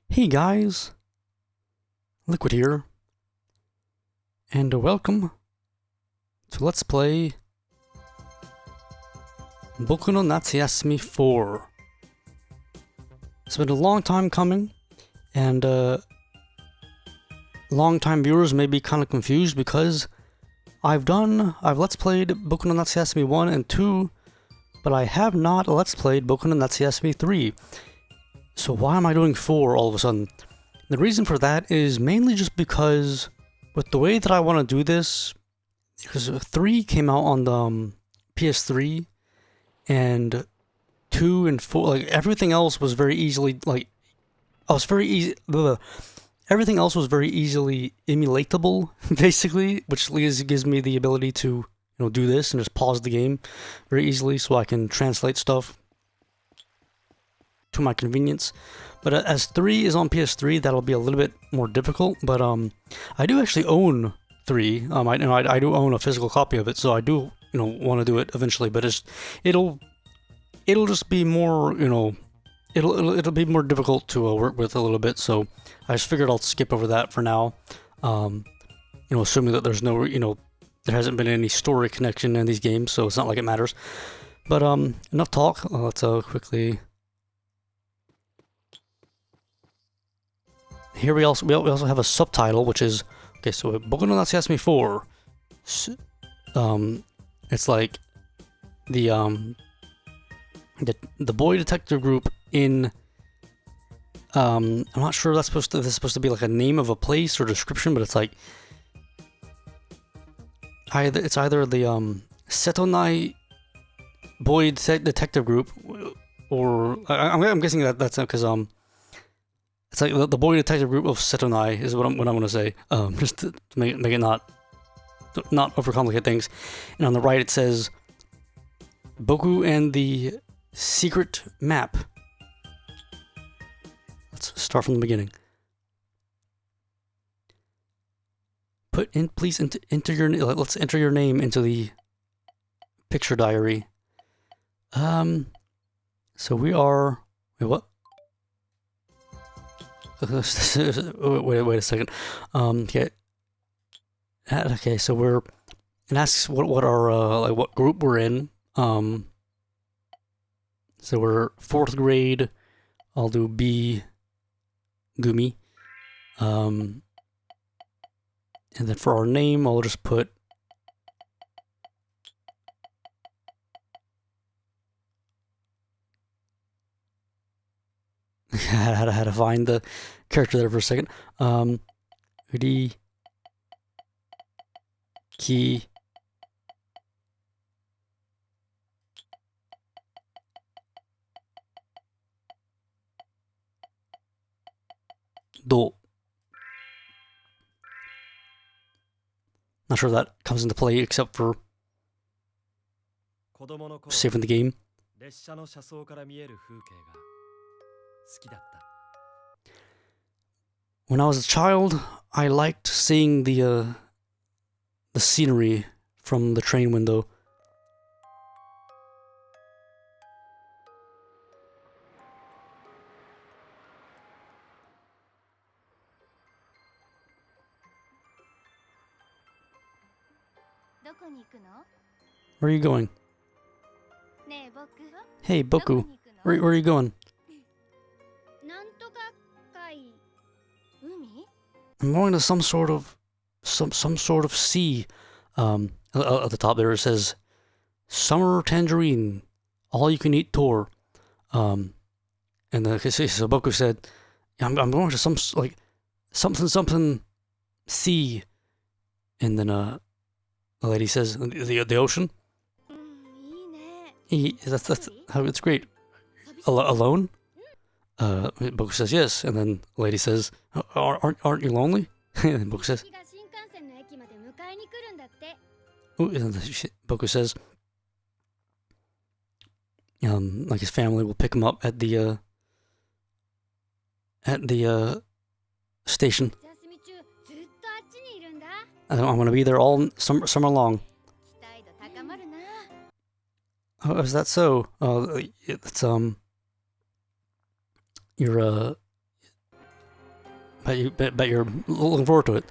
Hey guys, Liquid here, and welcome to Let's Play Boku no Natsuyasumi 4. It's been a long time coming, and long-time viewers may be kind of confused because I've Let's Played Boku no Natsuyasumi 1 and 2, but I have not Let's Played Boku no Natsuyasumi 3. So why am I doing 4 all of a sudden? The reason for that is mainly just because with the way that I want to do this, because 3 came out on the PS3, and 2 and 4, like everything else was very easily, everything else was very easily emulatable, basically, which gives me the ability to, do this and just pause the game very easily so I can translate stuff to my convenience. But as 3 is on PS3, that'll be a little bit more difficult. But I do actually own 3. I do own a physical copy of it, so I do want to do it eventually. But it'll just be more it'll be more difficult to work with a little bit. So I just figured I'll skip over that for now. Assuming that there's no there hasn't been any story connection in these games, so it's not like it matters. But enough talk. Let's quickly. Here we also have a subtitle, which is okay. So Boku no Natsuyasumi 4. It's like the boy detective group in. I'm not sure if this is supposed to be like a name of a place or description, but it's like either the Setonai boy detective group, or I'm guessing that's because it's like the boy detective group of Setonai is what I'm going to say, just to make it not overcomplicate things. And on the right it says Boku and the secret map. Let's start from the beginning. Please enter your let's enter your name into the picture diary. So we are wait what? Wait a second. Okay. Okay, so it asks what our what group we're in. So we're 4th grade. I'll do B, Gumi. And then for our name, I'll just put I had to find the character there for a second. Uri, Ki, Do. Not sure if that comes into play except for saving the game. When I was a child, I liked seeing the scenery from the train window. Where are you going? Hey, Boku. Where are you going? I'm going to some sort of sea. At the top there it says Summer Tangerine, all you can eat tour. And so Boku said, I'm going to some like something sea. And then the lady says the ocean. That's how it's great. Alone? Boku says yes, and then the lady says, aren't you lonely? And Boku says, ooh, and Boku says, like his family will pick him up at the station. I'm gonna be there all summer long. Oh, is that so? It's your Bet you're looking forward to it.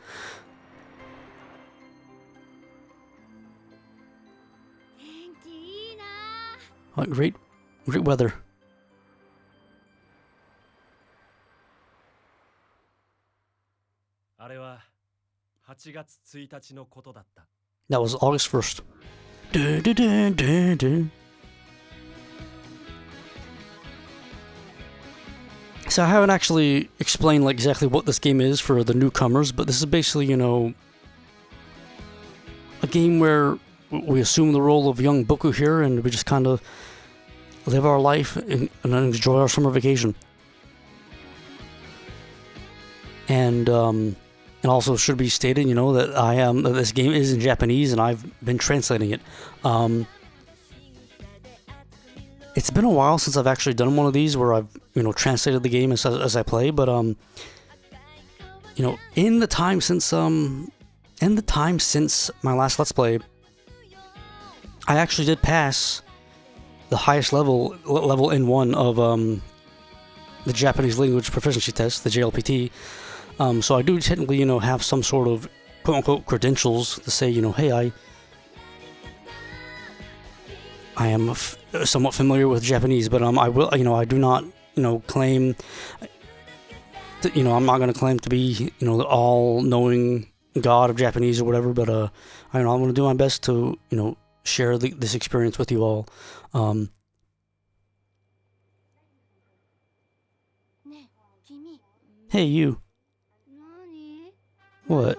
What great weather. That was August 1st. Dun, dun, dun, dun, dun. So I haven't actually explained like exactly what this game is for the newcomers, but this is basically, you know, a game where we assume the role of young Boku here, and we just kind of live our life and enjoy our summer vacation. And it also should be stated, you know, that that this game is in Japanese, and I've been translating it. It's been a while since I've actually done one of these where I've, you know, translated the game as I play, but you know, in the time since my last Let's Play, I actually did pass the highest level in one of the Japanese language proficiency test, the JLPT. So I do technically, you know, have some sort of quote-unquote credentials to say, you know, hey, I am somewhat familiar with Japanese, but I will, you know, I do not, you know, claim, you know, I'm not going to claim to be, you know, the all-knowing god of Japanese or whatever, but I know I'm going to do my best to, you know, share this experience with you all. Hey, you. What?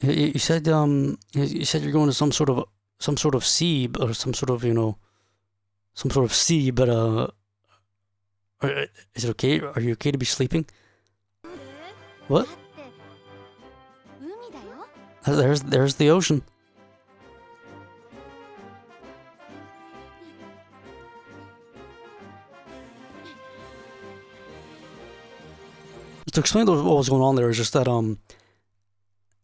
You said you're going to some sort of sea, or some sort of, you know, some sort of sea, but is it okay? Are you okay to be sleeping? What? There's the ocean. To explain what was going on there is just that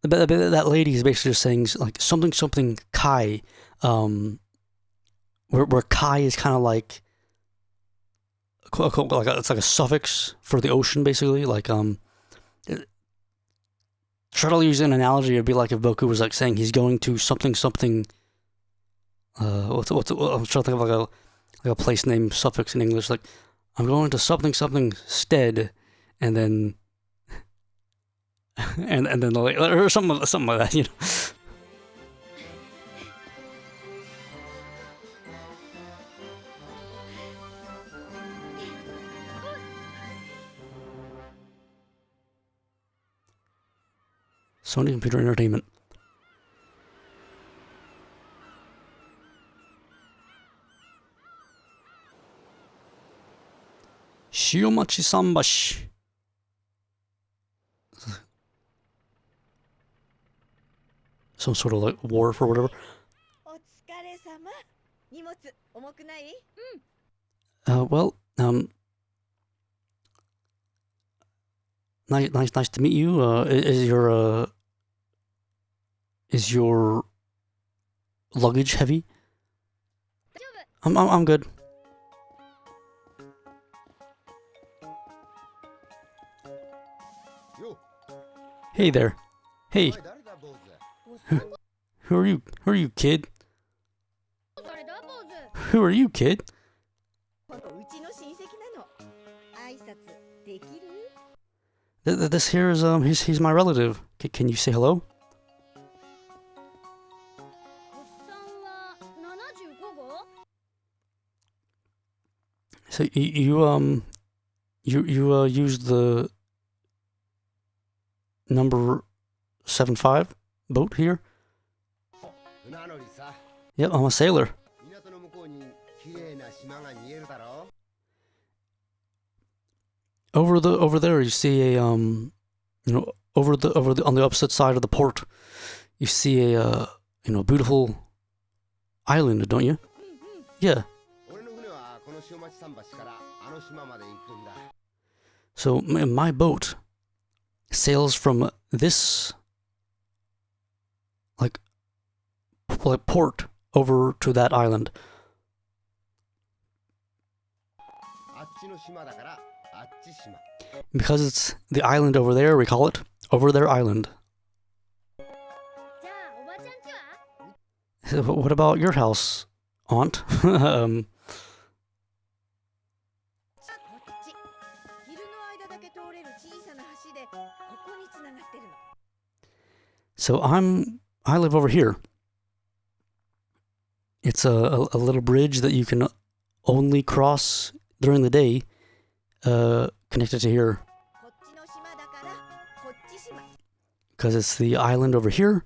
that lady is basically just saying like something kai, where kai is kind of like it's like a suffix for the ocean, basically. Like try to use an analogy. It'd be like if Boku was like saying he's going to something. I'm trying to think of like a place name suffix in English. Like I'm going to something stead, and then and then like, or something like that, you know. Sony Computer Entertainment. Shiomachi Sambashi. Some sort of like wharf or whatever. Well, nice to meet you. Is your luggage heavy? I'm good. Hey there. Hey. Who are you? Who are you, kid? Who are you, kid? This here is he's my relative. Can you say hello? So you used the number 75 boat here? Yep, I'm a sailor. Over there you see a you know, over the on the opposite side of the port you see a you know, beautiful island, don't you? Yeah. So my boat sails from this like port over to that island. Because it's the island over there, we call it Over There Island. What about your house, Aunt? So I live over here. It's a little bridge that you can only cross during the day, connected to here. Because it's the island over here.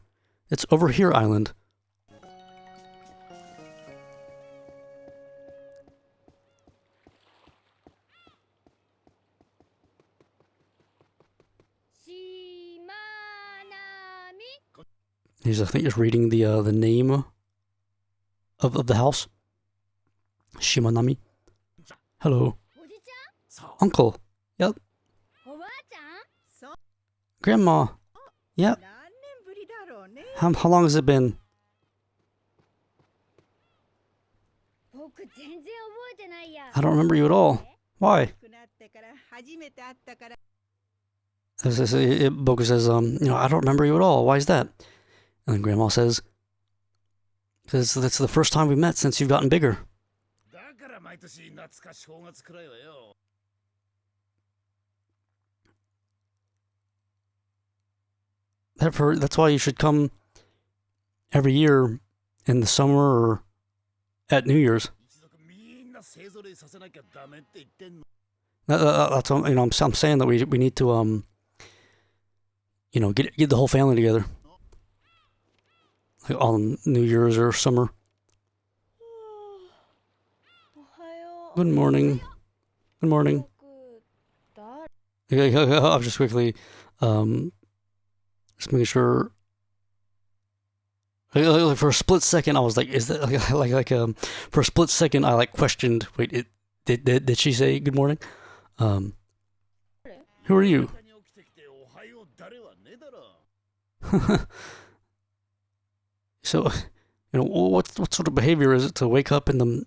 It's Over Here Island. I think he's reading the name of the house. Shimanami. Hello. Uncle. Yep. Grandma. Yep. How long has it been? I don't remember you at all. Why? Boku says, I don't remember you at all. Why is that? And then Grandma says, because that's the first time we met since you've gotten bigger. That's why you should come every year in the summer or at New Year's. That's I'm saying that we need to get the whole family together, like on New Year's or summer. Good morning. Good morning. I'll just quickly just making sure. Like for a split second, I was like, "Is that like for a split second, I questioned. Wait, did she say good morning? Who are you?" So, what sort of behavior is it to wake up in the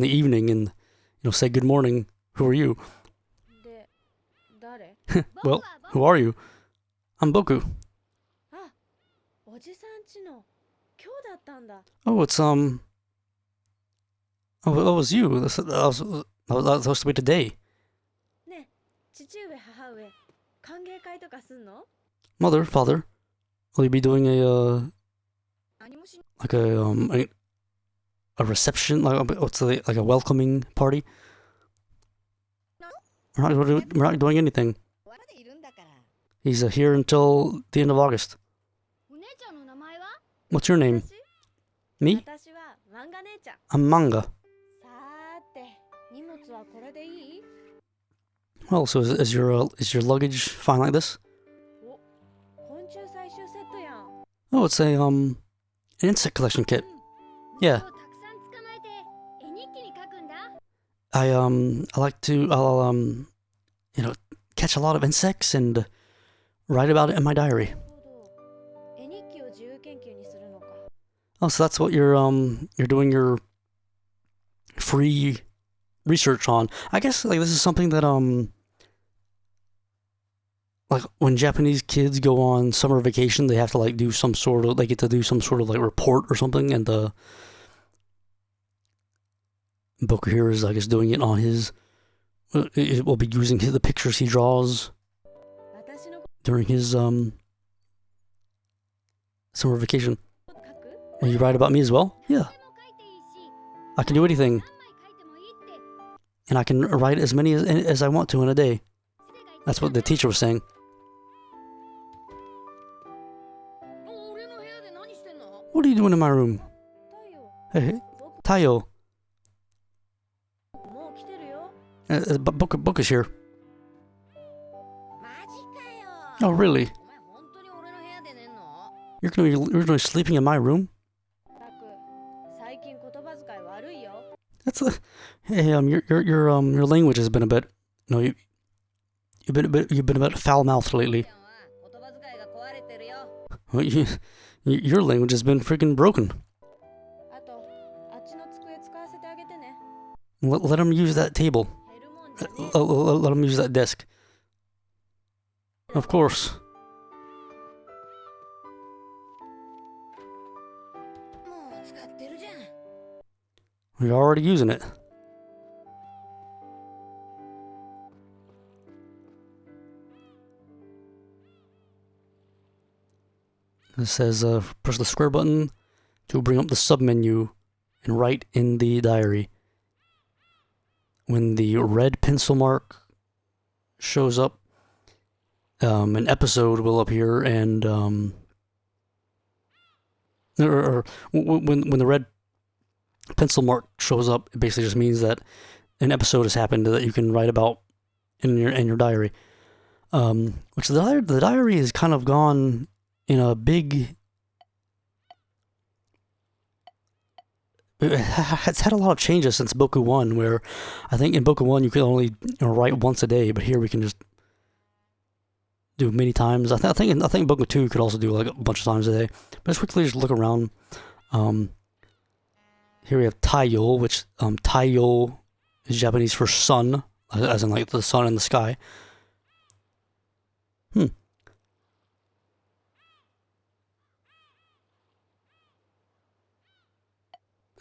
evening and say good morning? Who are you? Well, who are you? I'm Boku. Oh, it's Oh, it was you. That was supposed to be today. Mother, father, will you be doing a reception, like a welcoming party? We're not doing anything. He's here until the end of August. What's your name? Me? I'm Manga. Well, so is your luggage fine like this? Oh, it's an insect collection kit. Yeah. I'll catch a lot of insects and write about it in my diary. Oh, so that's what you're doing your free research on. I guess this is something that when Japanese kids go on summer vacation, they have to get to do some sort of report or something, and Boku here is doing it on his. It will be using the pictures he draws during his summer vacation. Will you write about me as well? Yeah. I can do anything. And I can write as many as I want to in a day. That's what the teacher was saying. What are you doing in my room? Hey, Tayo. Book is here. Oh, really? You're gonna be sleeping in my room? Hey, your language has been a bit, you've been a bit foul-mouthed lately. Well, your language has been freaking broken. Let him use that table. Let him use that disc. Of course. We're already using it. It says press the square button to bring up the submenu and write in the diary. When the red pencil mark shows up, an episode will appear, and or when the red pencil mark shows up, it basically just means that an episode has happened that you can write about in your diary. Which the diary has kind of gone in a big. It's had a lot of changes since Boku 1, where I think in Boku 1 you could only write once a day, but here we can just do many times. I think Boku 2 could also do like a bunch of times a day. But let's quickly just look around. Here we have Taiyo, which Taiyo is Japanese for sun, as in like the sun in the sky.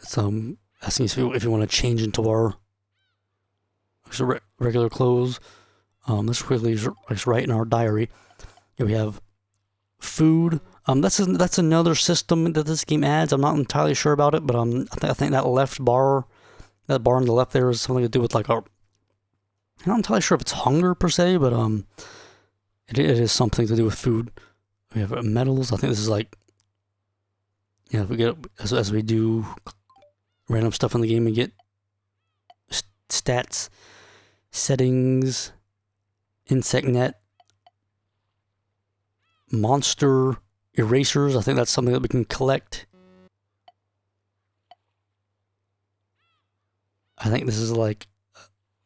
It's asking if you want to change into our regular clothes. Let's quickly just write in our diary. Here we have food. That's another system that this game adds. I'm not entirely sure about it, but I think that left bar, that bar on the left there, is something to do with like our. I'm not entirely sure if it's hunger per se, but it is something to do with food. We have metals. I think this is like, if we get as we do random stuff in the game, we get stats, settings, insect net, monster erasers. I think that's something that we can collect. I think this is like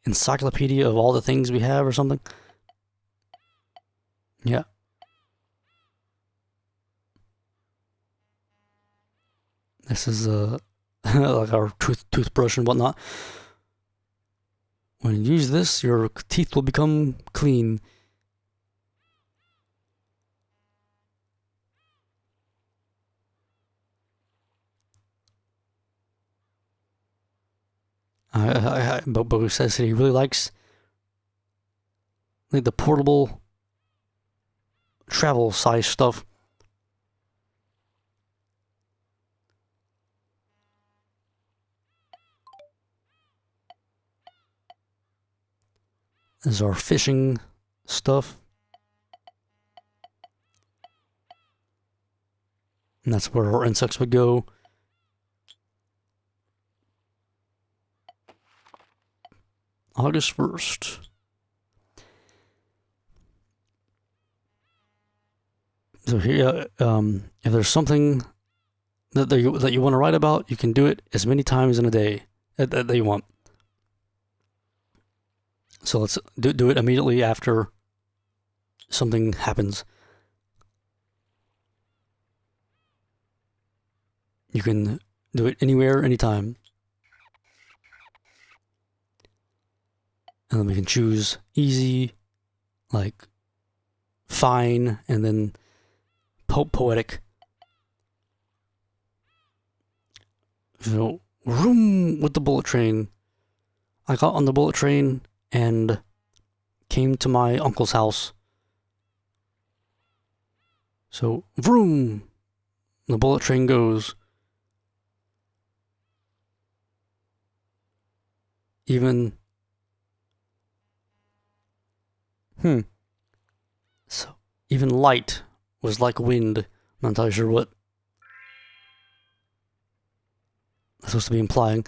encyclopedia of all the things we have or something. Yeah. This is like our toothbrush and whatnot. When you use this, your teeth will become clean. Boku says that he really likes like the portable travel size stuff. This is our fishing stuff. And that's where our insects would go. August 1st. So here, if there's something that you want to write about, you can do it as many times in a day that you want. So let's do it immediately after something happens. You can do it anywhere, anytime. And then we can choose easy, like fine, and then poetic. So, vroom with the bullet train. I got on the bullet train and came to my uncle's house. So, vroom, the bullet train goes. Even, so, even light was like wind. I'm not entirely sure what that's supposed to be implying.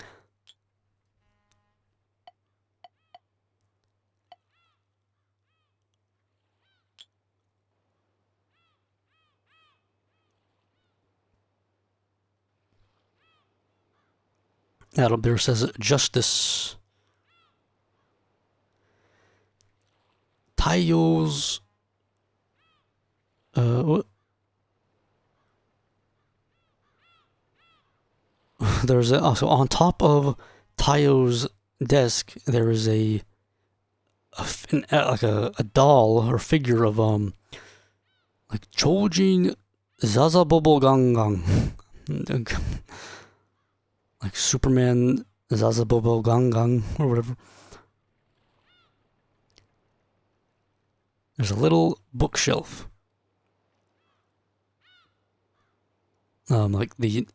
That up there says justice. Taiyo's what? There's also on top of Taiyo's desk there is a a doll or figure of like Chojin Zazabobo Gangang, like Superman Zazabobo Gangang or whatever. There's a little bookshelf. Like the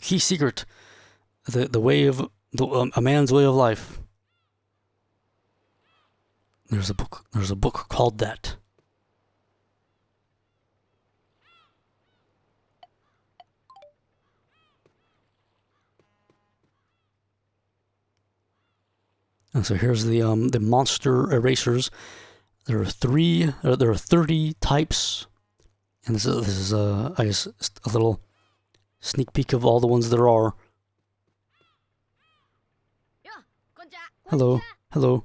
key secret, the way of a man's way of life. There's a book called that. And so here's the monster erasers. There are 30 types, and this is I guess a little sneak peek of all the ones there are. Hello, hello.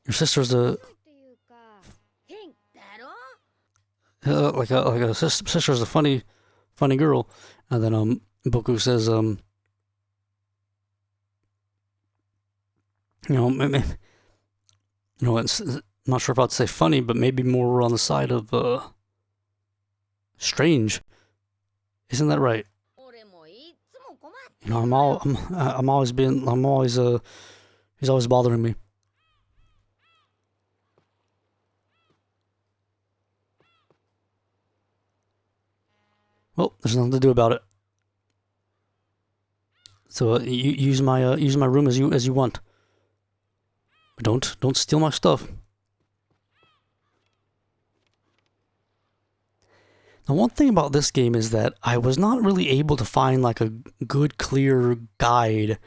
Your sister's sister's a funny girl, and then Boku says it's I'm not sure if I'd say funny, but maybe more on the side of strange. Isn't that right? He's always bothering me. Well, there's nothing to do about it. So you use my room as you want. But don't steal my stuff. Now, one thing about this game is that I was not really able to find like a good, clear guide.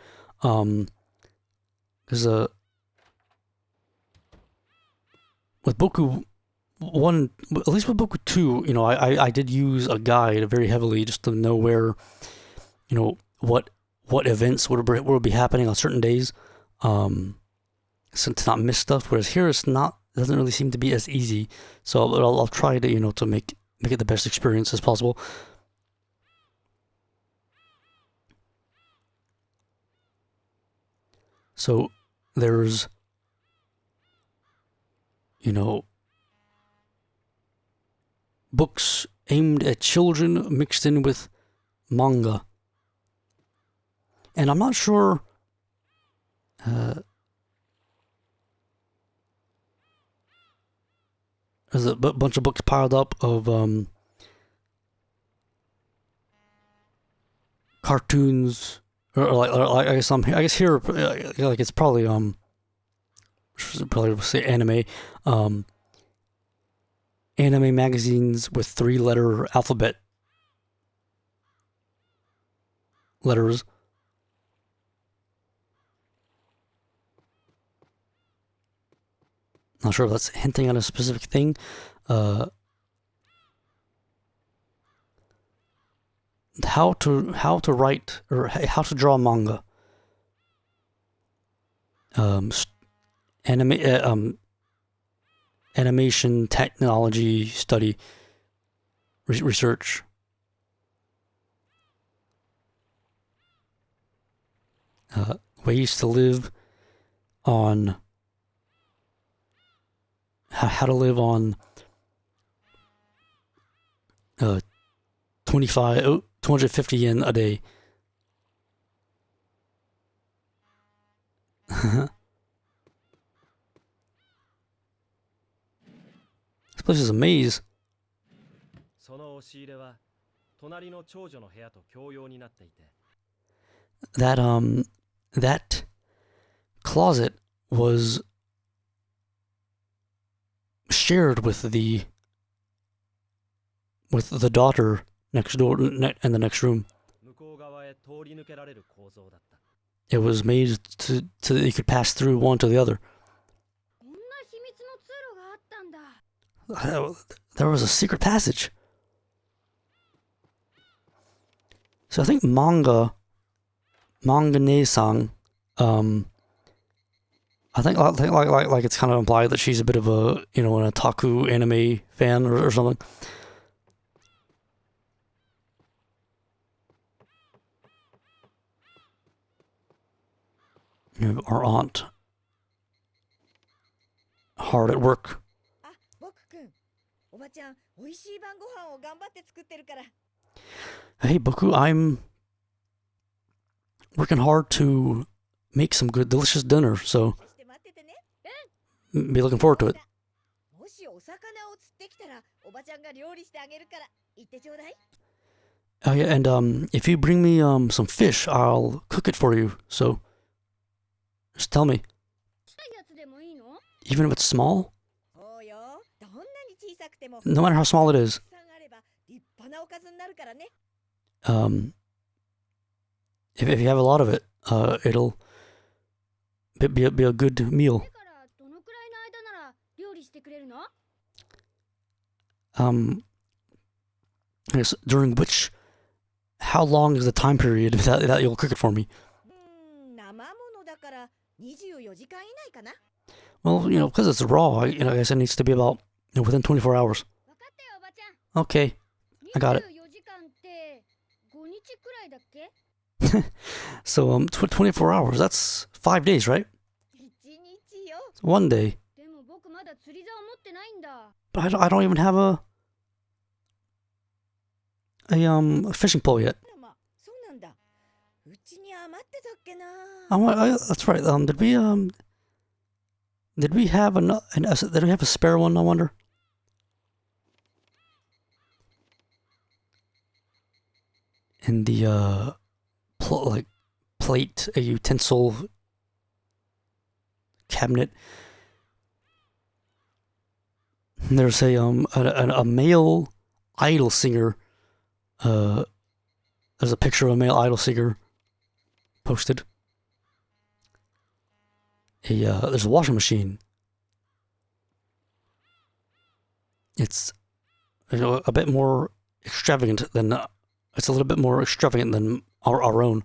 There's with Boku 1, at least with Boku 2, I did use a guide very heavily just to know where, what events would be happening on certain days, so to not miss stuff. Whereas here it doesn't really seem to be as easy. So I'll try to to make it the best experience as possible. So there's books aimed at children mixed in with manga. And I'm not sure there's a bunch of books piled up of cartoons, or I guess here like it's probably say anime, anime magazines with 3-letter alphabet letters. Not sure if that's hinting at a specific thing. How to write or how to draw manga. Animation technology study research. Ways to live on. How to live on 250 yen a day. This place is a maze. That closet was shared with the daughter next door in the next room. It was made so that you could pass through one to the other. There was a secret passage. So I think manga ne-san, I think like it's kind of implied that she's a bit of a an otaku anime fan or something. You have our aunt hard at work. あ、ボクくん。おばちゃん、美味しい晩ご飯を頑張って作ってるから。Hey, Boku, I'm working hard to make some good, delicious dinner, so して待っててね。be looking forward to it. もしお魚を釣ってきたら、おばちゃんが料理してあげるから、言ってちょうだい。Oh yeah, and if you bring me some fish, I'll cook it for you. So just tell me, ちっちゃいやつでもいいの？ even if it's small, そうよ。どんなに小さくても、 no matter how small it is. たくさんあれば立派なおかずになるからね。Um, if you have a lot of it, it'll be a good そ meal. れからどのくらいの間なら料理してくれるの？ I guess during which, how long is the time period that you'll cook it for me? 生ものだから24時間以内かな。 Well, because it's raw, I guess it needs to be about within 24 hours. 分かったよおばちゃん。 Okay, I got it. 24時間って5日くらいだっけ？ So 24 hours. That's 5 days, right? 1日よ。 One day. でも僕まだ釣り竿持ってないんだ。 But I don't even have a fishing pole yet. まあ、そうなんだ。うちに余ってたっけな。 That's right. Did we have did we have a spare one? I wonder. In the plate, a utensil cabinet. There's a male idol singer. There's a picture of a male idol singer posted. There's a washing machine. It's a bit more extravagant than it's a little bit more extravagant than our own.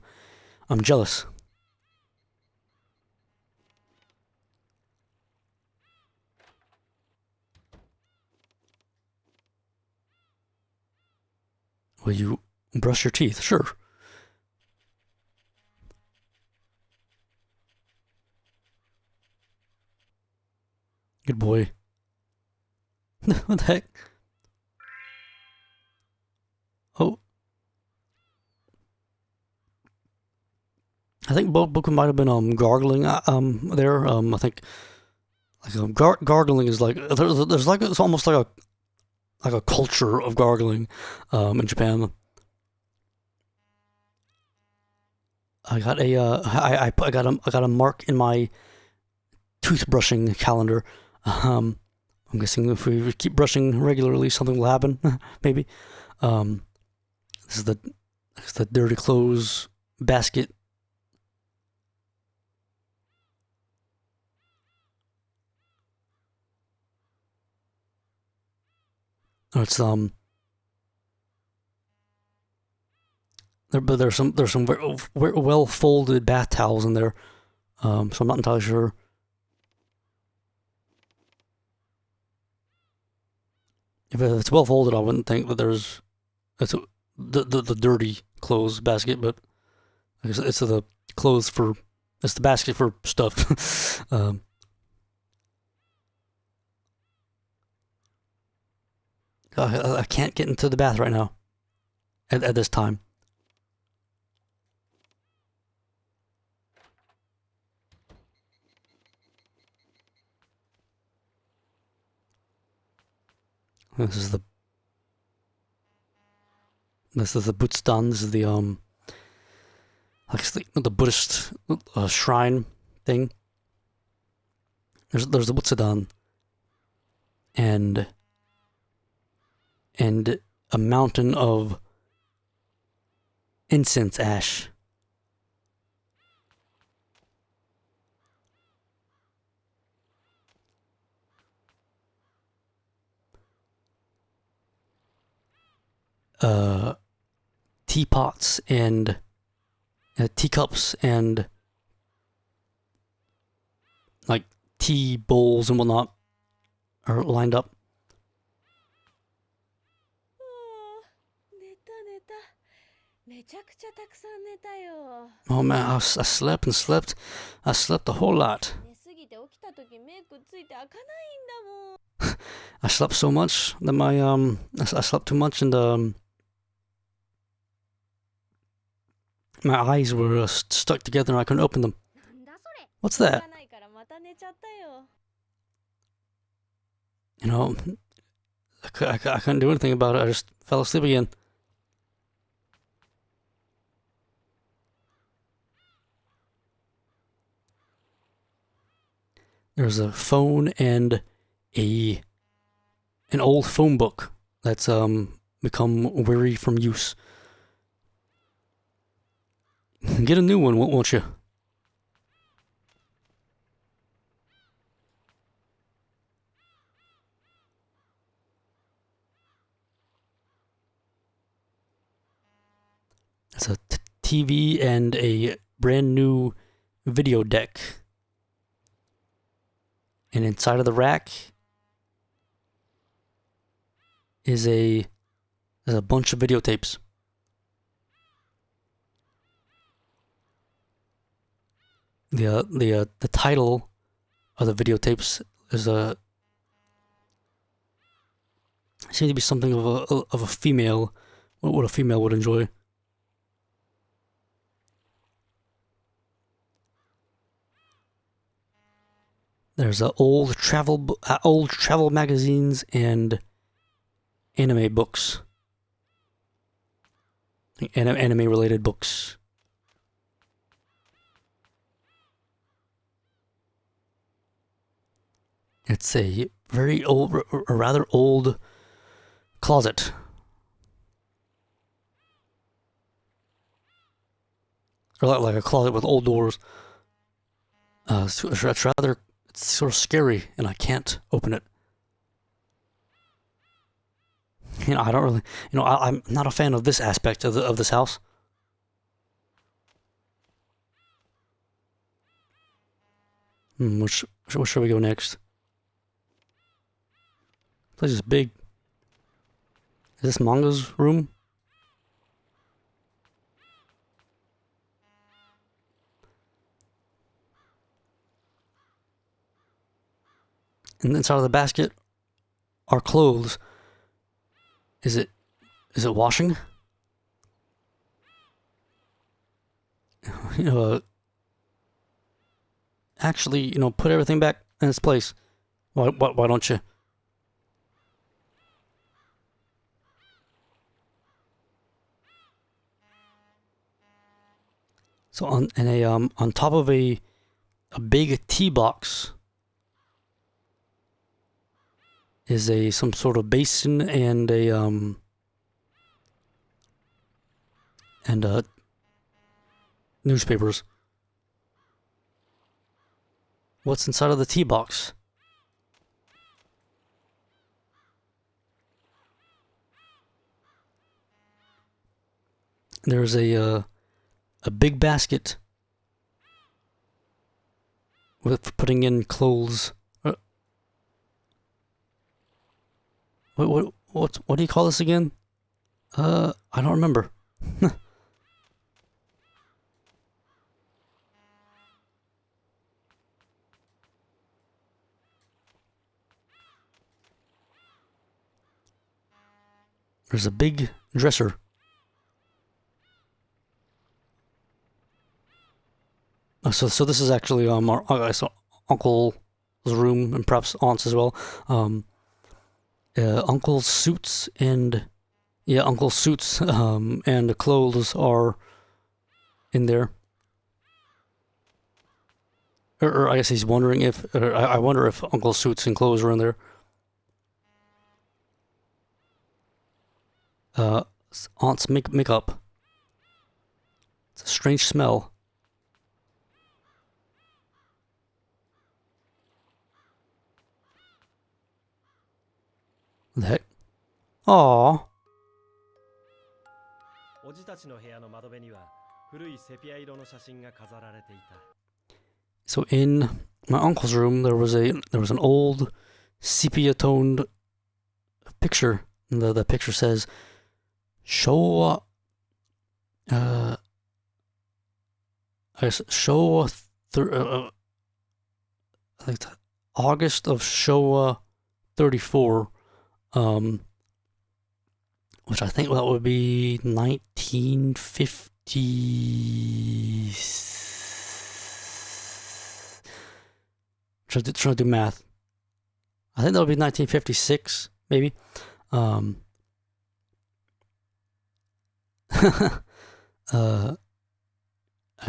I'm jealous. Will you brush your teeth? Sure. Good boy. What the heck? Oh. I think Boku might have been gargling there. I think like gargling is like there's like it's almost like a culture of gargling in Japan. I got I got a mark in my toothbrushing calendar. I'm guessing if we keep brushing regularly, something will happen. Maybe. This is the dirty clothes basket. Oh, it's there's some very well folded bath towels in there. So I'm not entirely sure. If it's well folded, I wouldn't think that there's the dirty clothes basket, but I guess it's the basket for stuff. I can't get into the bath right now at this time. This is the Butsudan. This is the I guess the Buddhist shrine thing. There's the Butsudan and a mountain of incense ash. Teapots and teacups and like tea bowls and whatnot are lined up. 寝た。めちゃくちゃたくさん寝たよ。 Oh man, I slept and slept. I slept a whole lot. 寝すぎて起きた時メイクついて開かないんだもん。 I slept so much that I slept too much and my eyes were stuck together and I couldn't open them. なんだそれ。 What's しょう that? がないからまた寝ちゃったよ。 You know, I couldn't do anything about it. I just fell asleep again. There's a phone and an old phone book that's become weary from use. Get a new one, won't you? It's a TV and a brand new video deck. And inside of the rack is a bunch of videotapes. The title of the videotapes is seems to be something of a female, what a female would enjoy. There's old travel magazines and anime books, anime related books. It's a very old, a rather old closet. Or like a closet with old doors. It's sort of scary, and I can't open it. You know, I don't really, you know, I'm not a fan of this aspect of this house. Where should we go next? This place is big. Is this Manga's room? And inside of the basket are clothes. Is it washing? You know, actually, you know, put everything back in its place. Why don't you? So on top of a big tea box is some sort of basin and newspapers. What's inside of the tea box? There's a big basket with putting in clothes. What do you call this again? I don't remember. There's a big dresser. So this is actually our uncle's room and perhaps aunt's as well. Uncle's suits and and the clothes are in there. Or I guess he's wondering if, or I wonder if Uncle's suits and clothes are in there. Aunt's makeup. It's a strange smell. What the heck? Aww. おじたちの部屋の窓辺には古いセピア色の写真が飾られていた。 So in my uncle's room there was an old sepia toned picture. And the picture says Showa I guess Showa, like August of Showa 34, which I think that would be 1950. Trying to do math. I think that would be 1956, maybe. I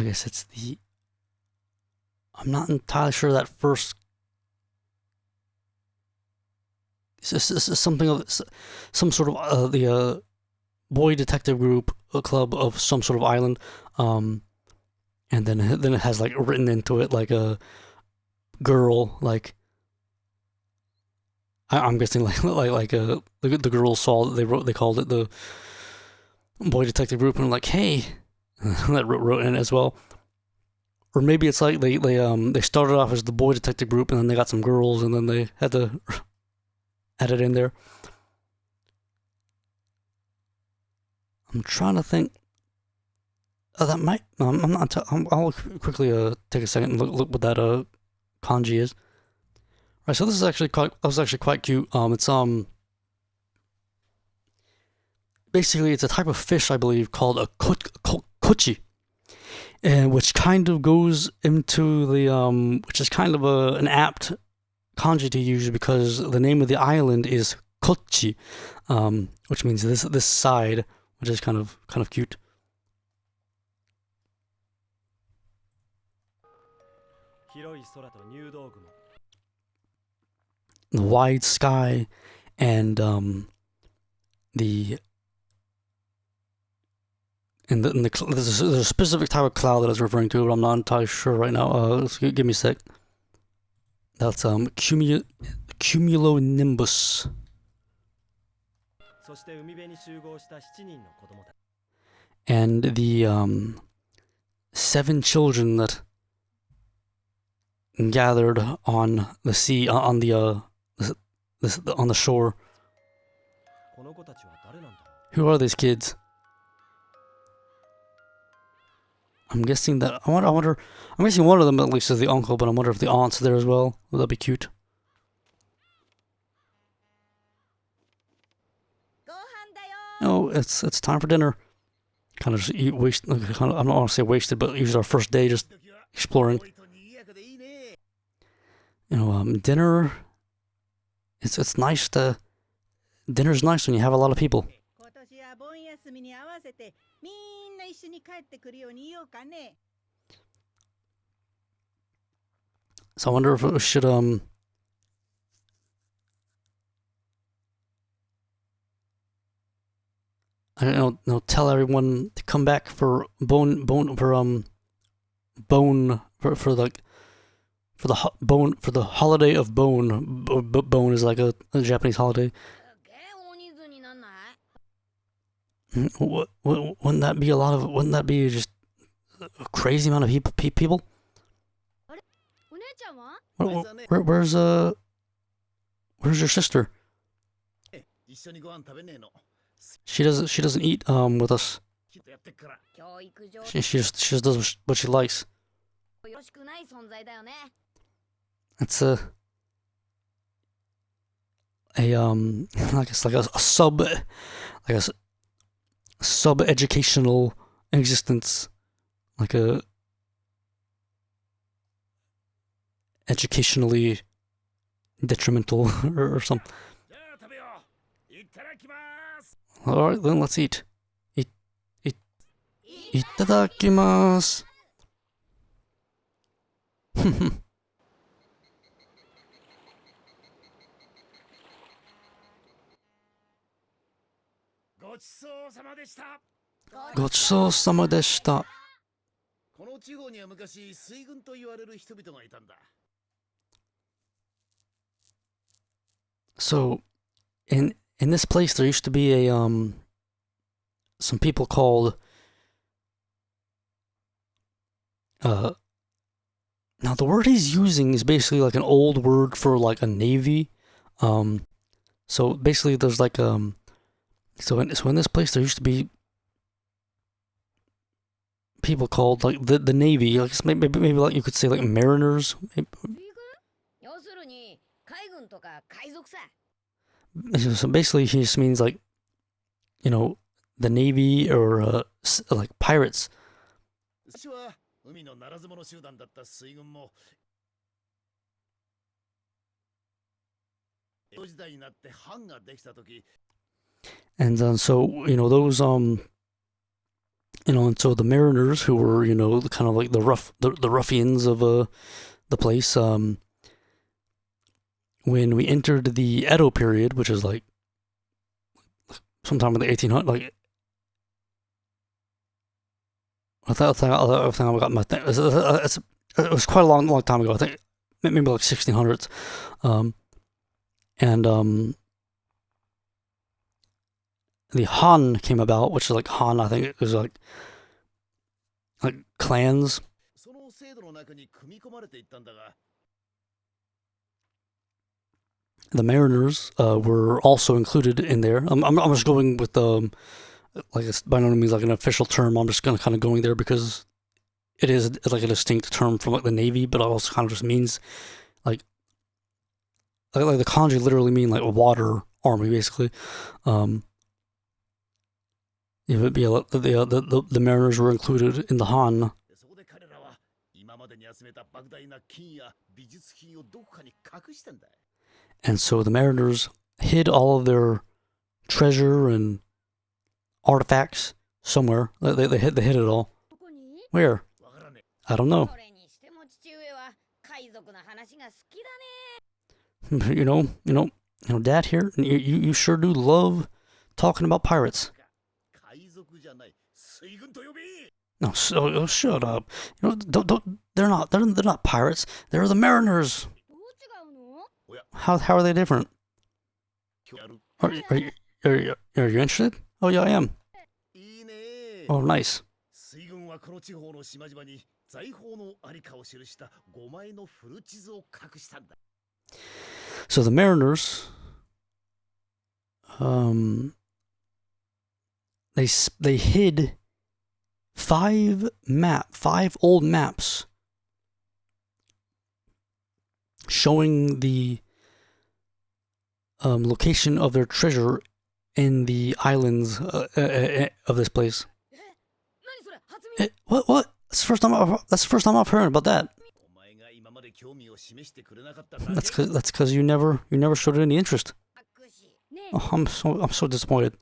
guess it's the. I'm not entirely sure that first. It's something of some sort of the boy detective group, a club of some sort of island, and then it has like written into it like a girl, like I'm guessing the girl saw that they called it the boy detective group and like, hey, that wrote in it as well. Or maybe it's like they started off as the boy detective group and then they got some girls and then they had to add it in there. I'm trying to think. That might. I'm not. I'll quickly take a second and look what that kanji is. Right. So this is actually quite cute. It's basically it's a type of fish I believe called a kochi, and which kind of goes into the which is kind of an apt kanji to use because the name of the island is Kochi, which means this side, which is kind of cute. The wide sky and there's a specific type of cloud that I was referring to, but I'm not entirely sure right now. Give me a sec. That's cumulonimbus. And the 7 children that gathered on the sea, on the shore. Who are these kids? I'm guessing that I wonder. I'm guessing one of them at least is the uncle, but I wonder if the aunt's there as well. Would that be cute? Oh, it's time for dinner. Kind of just eat waste. I don't want to say wasted, but usually our first day just exploring. You know, dinner. It's nice to. Dinner's nice when you have a lot of people. So I wonder if we should I don't know, tell everyone to come back for bone for the holiday of bone. Bone is like a Japanese holiday. Wouldn't that be a lot of? Wouldn't that be just a crazy amount of people? Where's your sister? She doesn't eat with us. She just does what she likes. It's I guess like a sub educational existence, like a educationally detrimental or something. Alright, then let's eat. Itadakimasu. Gochusou-sama deshita. So, in this place, there used to be a some people called now the word he's using is basically like an old word for like a navy. So basically, there's like so in this place there used to be people called like the Navy. Like maybe like you could say like mariners. 水軍要するに海軍とか海賊さ。 So basically, he just means like, you know, the Navy or like pirates. 私は海のならず者集団だった水軍も江戸時代になって藩ができた時 And then so you know those you know, and so the mariners who were, you know, kind of like the ruffians of the place, when we entered the Edo period, which is like sometime in the 1800s, like I think I got my thing. It was quite a long time ago. I think maybe like 1600s, and the Han came about, which is like Han. I think it was like clans. その制度の中に組み込まれていったんだが The mariners were also included in there. I'm just going with like it's by no means like an official term. I'm just kind of going there because it is like a distinct term from like the Navy, but it also kind of just means like the kanji literally mean like a water army basically. The mariners were included in the Han. そこで彼らは今までに集めた莫大な金や美術品をどこかに隠したんだ And so the mariners hid all of their treasure and artifacts somewhere. They hid it all. どこに Where? わからね I don't know. それにしても父上は海賊の話が好きだね。 You know, Dad here, you sure do love talking about pirates. え海賊じゃない水軍と呼べ No, shut up. You know, they're not pirates. They're the mariners. どう違うの How are they different? 今日やる Are you interested? Oh yeah, I am. いいね Oh nice. 水軍はこの地方の島々に財宝のありかを記した5枚の古地図を隠したんだ So the mariners, they hid five old maps showing the location of their treasure in the islands of this place. 何それ初見 What? That's the first time I've heard about that. お前が今まで興味を示してくれなかっただけ That's because you never showed any interest. 隠し。ねえ Oh, I'm so disappointed.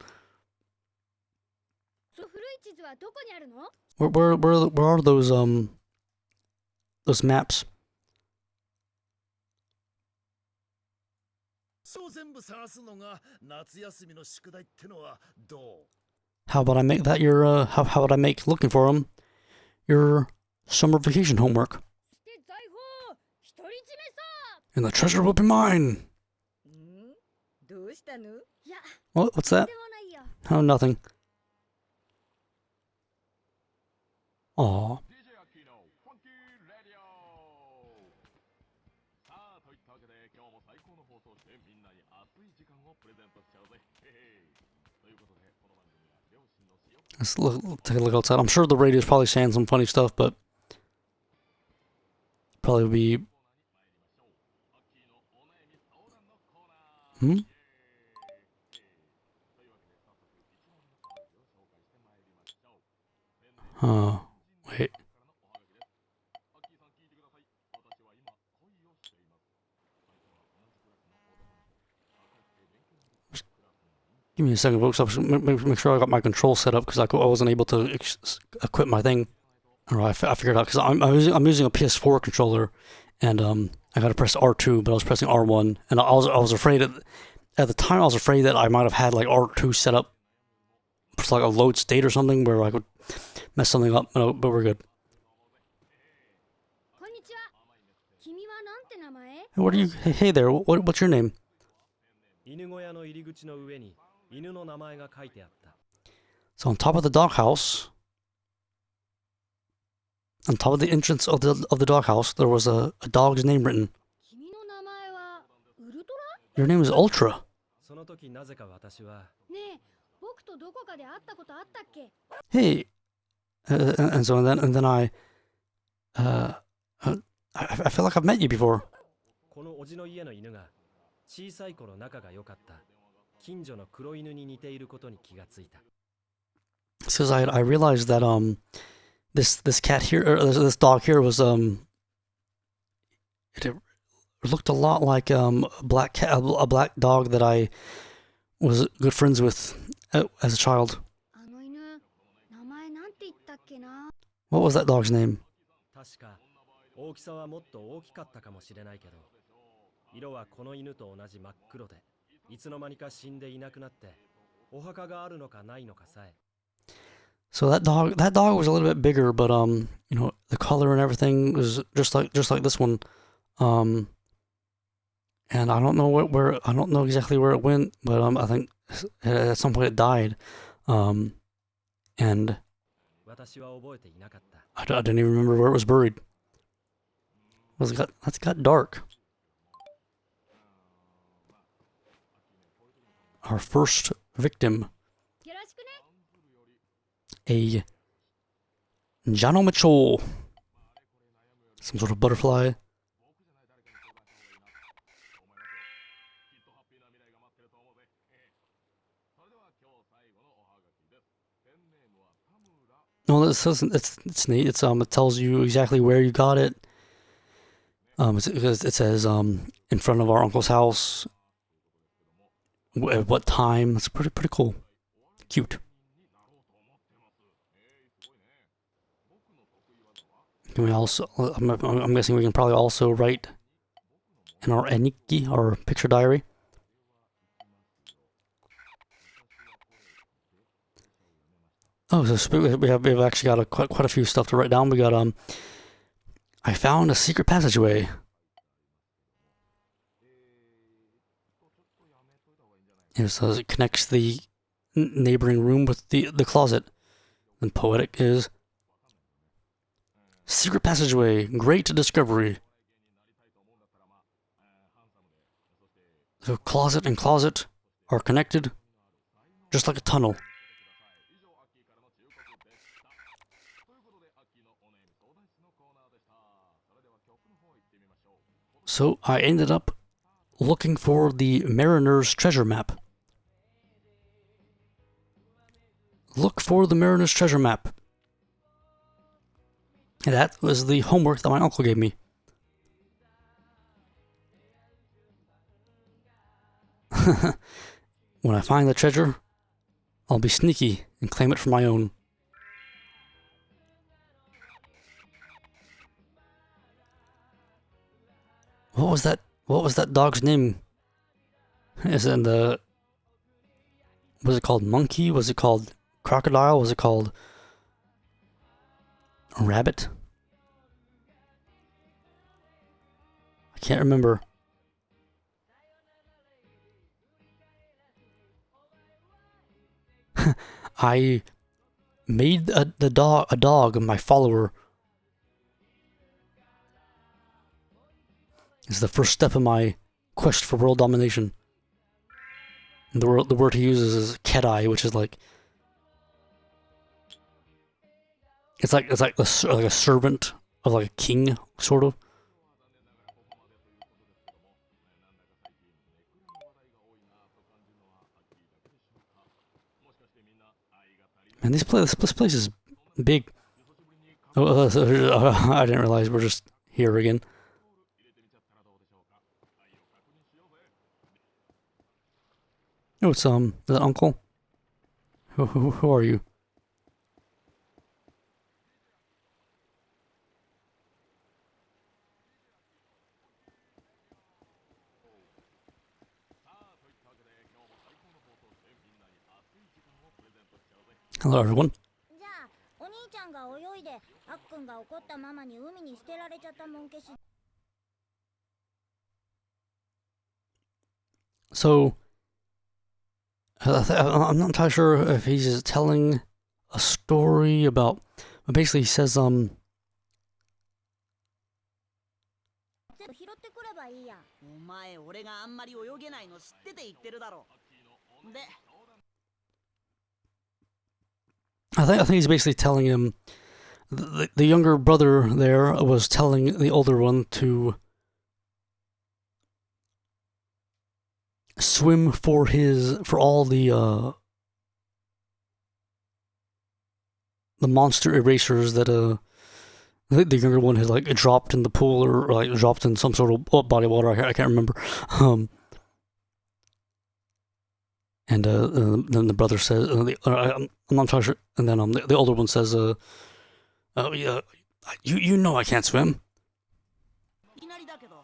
その古い地図はどこにあるの Where are those maps? そう全部探すのが夏休みの宿題ってのはどう How about I make that your how about I make looking for them your summer vacation homework? して財宝独り占めさ And the treasure will be mine. んどうしたの？いや What's that? でもないよ Oh, nothing. Aw. さあといったわけで今日も最高の放送をしてみんなに熱い時間をプレゼントしちゃうぜ。ということでこの番組は両親の塩 Let's take a look outside. I'm sure the radio's probably saying some funny stuff, but probably be. アッキーのお悩み相談のコーナー。 Hmm? というわけで早速1問目のお便りを紹介してまいりましょう。ペンネーム Wait. からのおはがきです。アッキーさん聞いてください。私は今恋をしています。相手は同じクラスの男の子。明るくて勉強ができるクラスの人気 Give me a second, folks. Make sure I got my control set up because I wasn't able to equip my thing. Alright, I figured out because I'm using a PS4 controller, and I got to press R2, but I was pressing R1, and I was afraid at the time I was afraid that I might have had like R2 set up for like a load state or something where I could mess something up. But we're good. こんにちは君はなんて名前 What are you? Hey there. What's your name? 犬小屋の入り口の上に犬の名前が書いてあった。 So on top of the doghouse, on top of the entrance of the doghouse, there was a dog's name written. 君の名前はウルト Your name is Ultra. その時なぜか私はラねえ僕とどこかで会ったことあったっけ Hey, and then I feel like I've met you before. このおじの家の犬が小さい頃仲が良かった近所の黒犬に似ていることに気がついた。 Says I realized that this cat here, or this dog here was it looked a lot like a black cat, a black dog that I was good friends with as a child. あの犬名前なんて言ったっけな。 What was that dog's name? 確か大きさはもっと大きかったかもしれないけど、色はこの犬と同じ真っ黒で、いつの間にか死んでいなくなって、お墓があるのかないのかさえ。 So that dog was a little bit bigger, but the color and everything was just like this one. And I don't know where I don't know exactly where it went, but I think at some point it died. And 私は覚えていなかった。 I didn't even remember where it was buried. That's got dark. Our first victim, よろしくね。 a Janomacho, some sort of butterfly. No, this doesn't. It's neat. It tells you exactly where you got it. It says in front of our uncle's house. At what time? It's pretty cool. Cute. Can we also? I'm guessing we can probably also write in our Eniki, our picture diary. Oh, so we've actually got quite a few stuff to write down. We got I found a secret passageway. It says it connects the neighboring room with the closet. And poetic is secret passageway, great discovery. So closet and closet are connected, just like a tunnel. So I ended up looking for the Mariner's treasure map. Look for the Mariner's treasure map. And that was the homework that my uncle gave me. When I find the treasure, I'll be sneaky and claim it for my own. What was that? What was that dog's name? Is it was it called monkey? Was it called crocodile? Was it called a rabbit? I can't remember. I made a dog my follower. It's the first step in my quest for world domination. And the word he uses is kedai, which is like it's like a servant of like a king, sort of. Man, this place is big. Oh, I didn't realize we're just here again. Oh, it's is that uncle? Who are you? Hello, everyone. じゃあお兄ちゃんが泳いであっくんが怒ったママに海に捨てられちゃったもんけし So, I'm not entirely sure if he's telling a story about. But basically, he says, 全部拾ってくればいいやお前俺があんまり泳げないの知ってて言ってるだろ。で I think he's basically telling him. The younger brother there was telling the older one to swim for all the monster erasers that the younger one had like dropped in the pool or like dropped in some sort of body of water. I can't remember. And then the brother says, I'm not entirely sure. And then the older one says, "Oh yeah, you know I can't swim." いきなりだけど、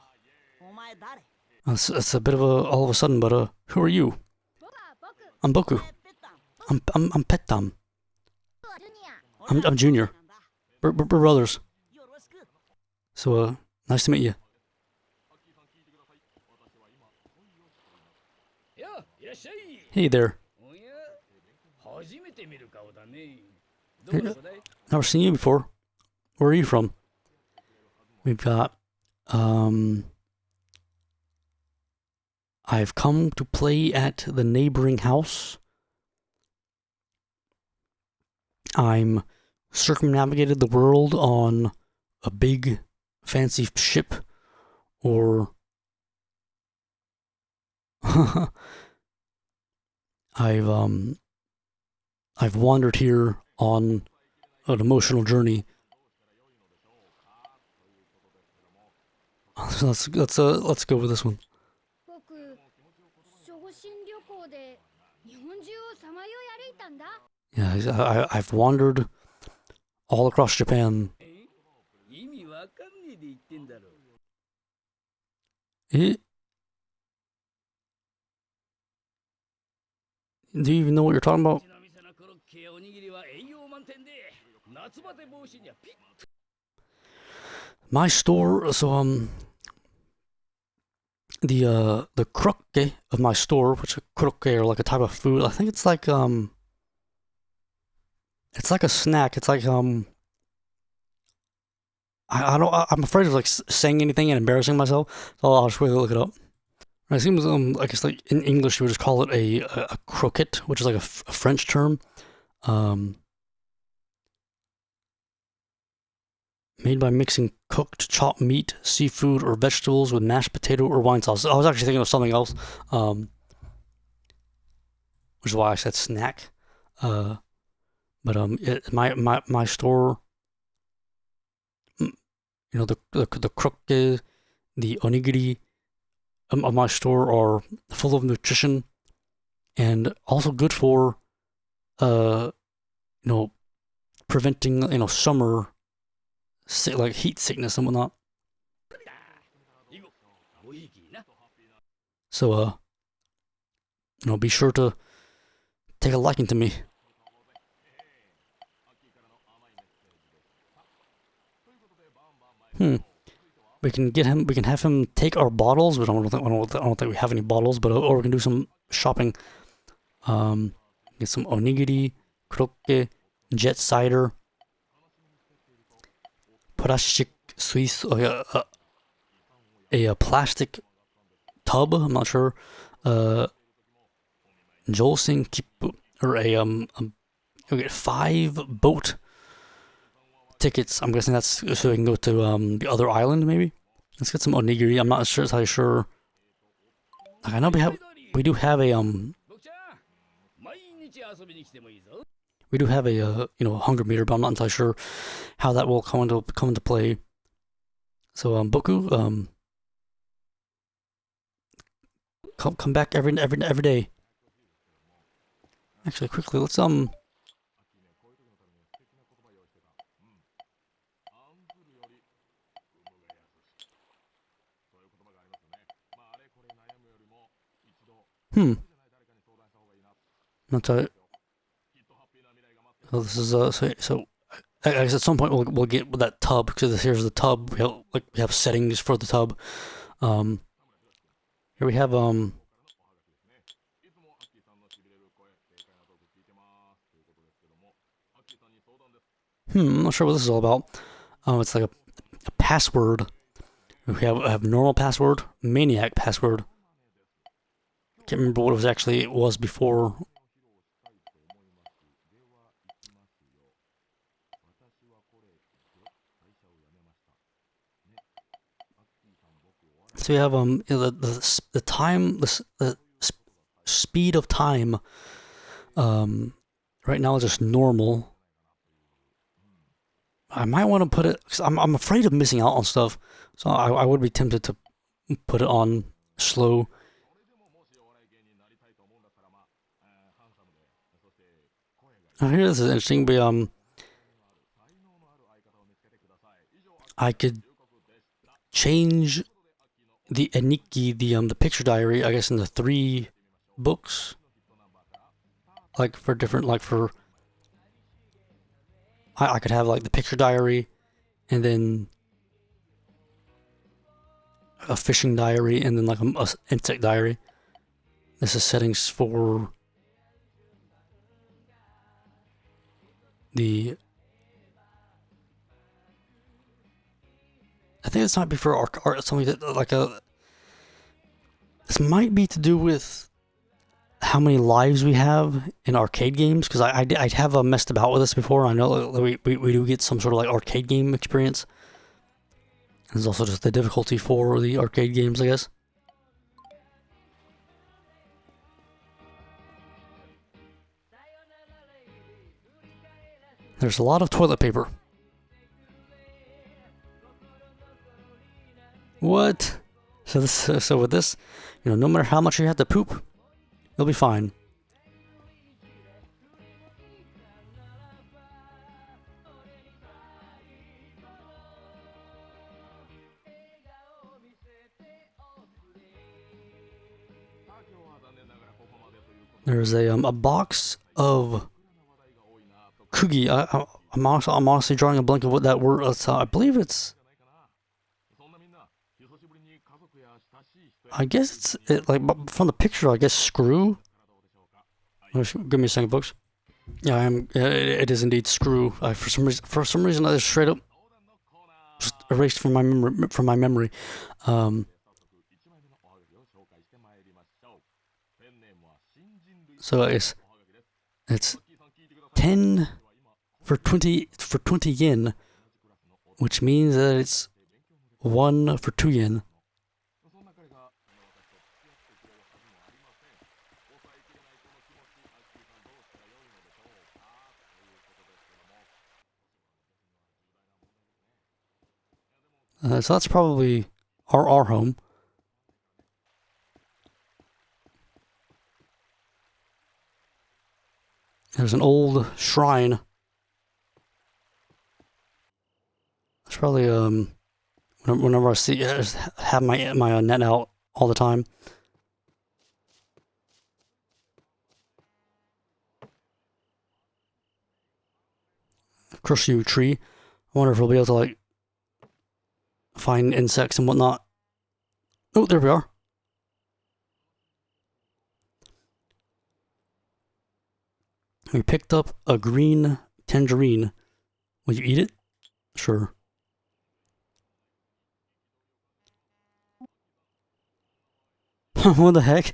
お前誰？ That's a bit of a all of a sudden, but who are you? 僕は僕 I'm Boku. ペッタン。 I'm Pettam. ジュニア I'm Junior. We're brothers. よろしく。 So nice to meet you. やあ、いらっしゃい。 Hey there. おや、初めて見る顔だね。ど Hey, こだい？ never seen you before. Where are you from? We've got I've come to play at the neighboring house. I'm circumnavigated the world on a big fancy ship, or I've wandered here on an emotional journey. Let's go with this one. 僕昇進旅行で日本中をさまよい歩いたんだ Yeah, I've wandered all across Japan. 意味わかんねえで言ってんだろ。 Eh? Do you even know what you're talking about? うちの店のコロッケやおにぎりは栄養満点で、夏バテ防止にはピッ。 My store, so the krokke of my store, which a krokke are like a type of food. I think it's like a snack. It's like I'm afraid of like saying anything and embarrassing myself, so I'll just quickly look it up. It seems I guess like in English you would just call it a croquette, which is like a French term. Made by mixing cooked chopped meat, seafood, or vegetables with mashed potato or wine sauce. I was actually thinking of something else, which is why I said snack. But my store, you know, the krokke, the onigiri of my store are full of nutrition and also good for, preventing, summer. Like heat sickness and whatnot. So, be sure to take a liking to me. We can have him take our bottles, but I don't think we have any bottles, but or we can do some shopping. Get some onigiri, krokke, jet cider. Plastic Swiss, a plastic tub. I'm not sure. Jolsing Kippu, or you'll get 5 boat tickets. I'm guessing that's so we can go to the other island. Maybe let's get some onigiri. I'm not entirely sure. Like, I know we do have a We do have a hunger meter, but I'm not entirely sure how that will come into play. So Boku, come back every day. Actually, quickly, let's not So this is so I guess at some point we'll get that tub, because here's the tub. We have settings for the tub. Here we have I'm not sure what this is all about. It's like a password. We have normal password, maniac password. Can't remember what it was before. So we have the time, the speed of time. Right now is just normal. I might want to put it, because I'm afraid of missing out on stuff, so I would be tempted to put it on slow. Here, this is interesting. But I could change the Eniki, the picture diary, I guess, into 3 books, like for different, like for. I could have like the picture diary, and then a fishing diary, and then like a insect diary. This is settings for the. I think this might be for art something that like a. This might be to do with how many lives we have in arcade games, because I have messed about with this before. I know we do get some sort of like arcade game experience. There's also just the difficulty for the arcade games, I guess. There's a lot of toilet paper. What? So with this, no matter how much you have to poop, you'll be fine. There's a box of kugi. I'm honestly drawing a blank of what that word is. I believe it's. I guess it's like from the picture. I guess screw. Give me a second, folks. Yeah, I am. It is indeed screw. For some reason, I just straight up just erased from my memory. So it's 10 for 20 yen, which means that it's 1 for 2 yen. So that's probably our home. There's an old shrine. It's probably whenever I see, I just have my net out all the time. Crushu tree. I wonder if we'll be able to like find insects and whatnot. Oh, there we are. We picked up a green tangerine. Will you eat it? Sure. What the heck?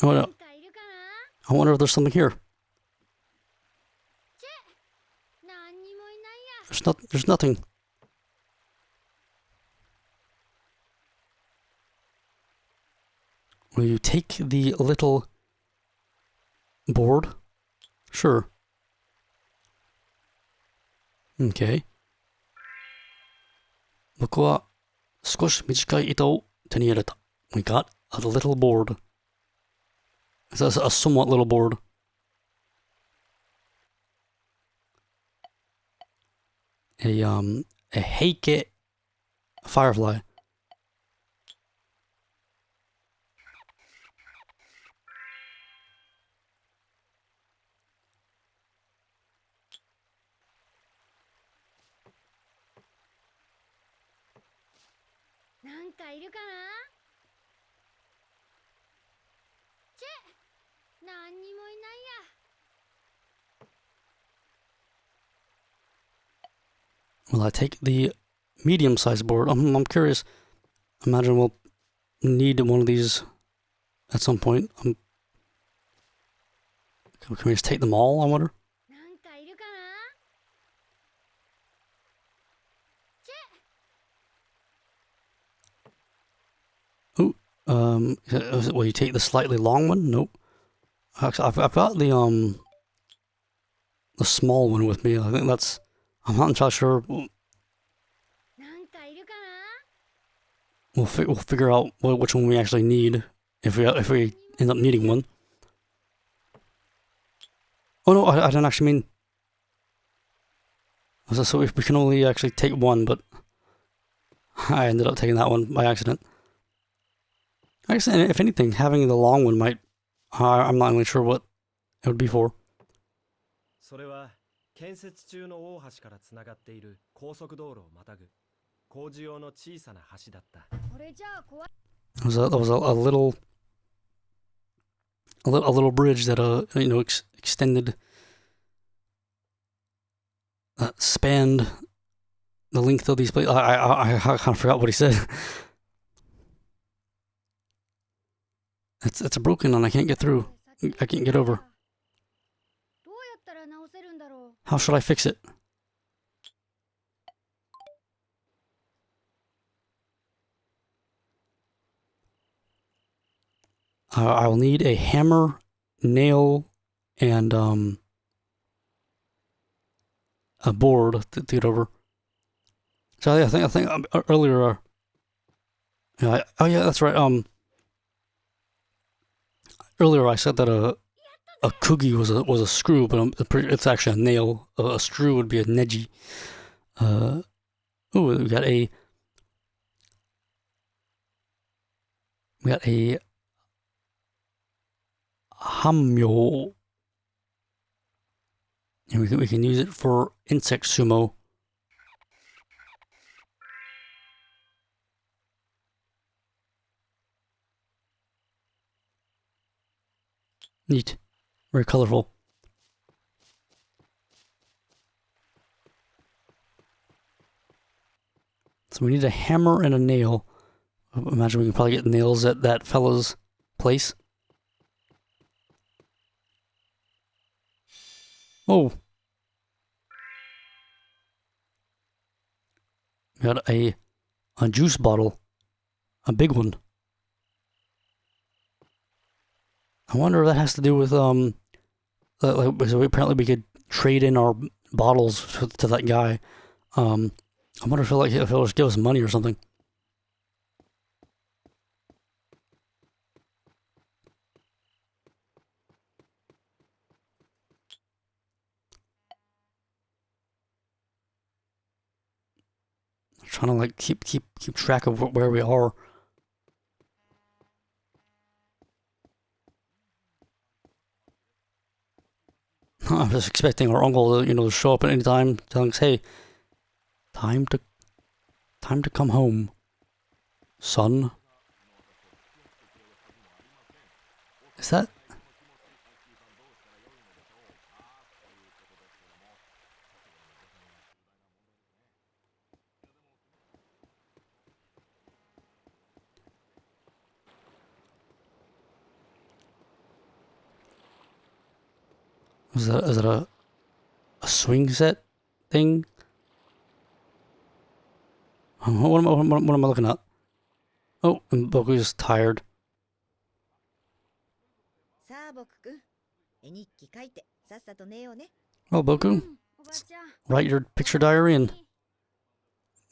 Oh, no. I wonder if there's something here. There's nothing. Will you take the little board? Sure. Okay. 僕は少し短い板を手に入れた. We got a little board. It's a somewhat little board. A heike firefly. Will I take the medium-sized board. I'm curious. Imagine we'll need one of these at some point. Can we just take them all, I wonder? なんかいるかな？チェ。 Ooh, will you take the slightly long one? Nope. Actually, I've got the small one with me. I think that's. I'm not entirely sure. なんかいるかな？ We'll figure out which one we actually need if we end up needing one. Oh no, I didn't actually mean. So we can only actually take one, but I ended up taking that one by accident. I guess if anything, having the long one might. I'm not really sure what it would be for. それは建設中の大橋からつながっている高速道路をまたぐ工事用の小さな橋だった。これじゃあ怖い。 It was a little bridge that extended spanned the length of these places. I kind of forgot what he said. It's broken and I can't get through. I can't get over. どうやったら直せるんだろう。 How should I fix it? I will need a hammer, nail, and a board to get over. So I think earlier. Yeah, oh yeah, that's right. Earlier I said that a kugi was a screw, but it's actually a nail. A screw would be a neji. We got a hamyo. And we can use it for insect sumo. Neat. Very colorful. So we need a hammer and a nail. I imagine we can probably get nails at that fella's place. Oh. We got a juice bottle. A big one. I wonder if that has to do with so apparently we could trade in our bottles to that guy. I wonder if he'll just give us money or something. I'm trying to keep track of where we are. I'm just expecting our uncle to show up at any time, telling us, "Hey, time to come home, son." Is that? Is that a swing set thing? What am I looking at? Oh, and Boku's tired. さあ僕くん、絵日記書いてさっさと寝ようね。 Well, Boku, おばちゃん。 write your picture diary and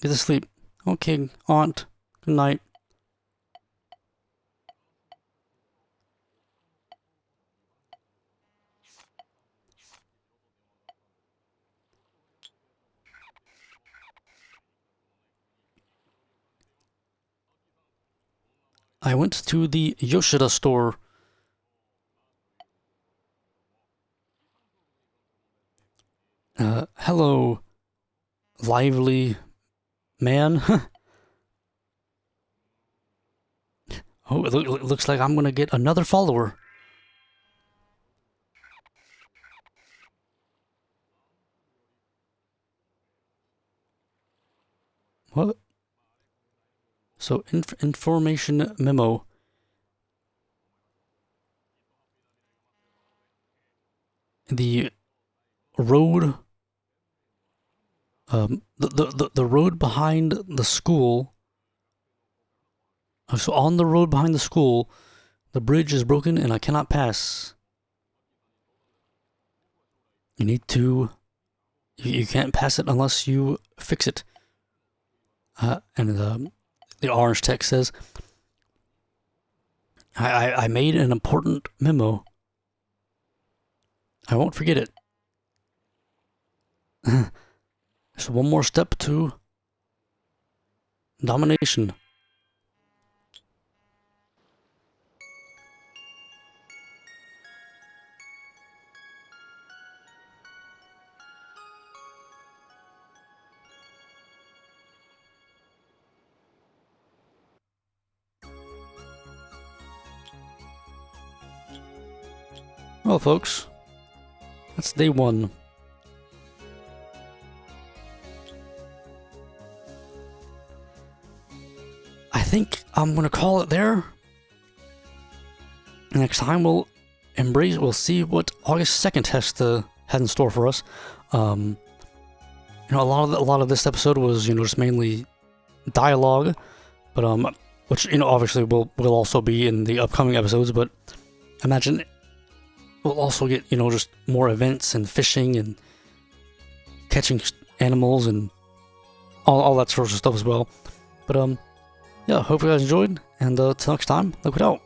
get to sleep. Okay, Aunt. Good night. I went to the Yoshida store. Hello, lively man. Oh, it looks like I'm gonna get another follower. What? So, information memo. The road, the road behind the school. So on the road behind the school, the bridge is broken and I cannot pass. You need to. You can't pass it unless you fix it. And the orange text says, I made an important memo. I won't forget it. So one more step to domination. Well, folks, that's day one. I think I'm gonna call it there. Next time we'll see what August 2nd has in store for us. You know, a lot of this episode was, you know, just mainly dialogue, but which, you know, obviously will also be in the upcoming episodes, but imagine we'll also get, you know, just more events and fishing and catching animals and all that sort of stuff as well. But yeah, hope you guys enjoyed, and till next time, look it out.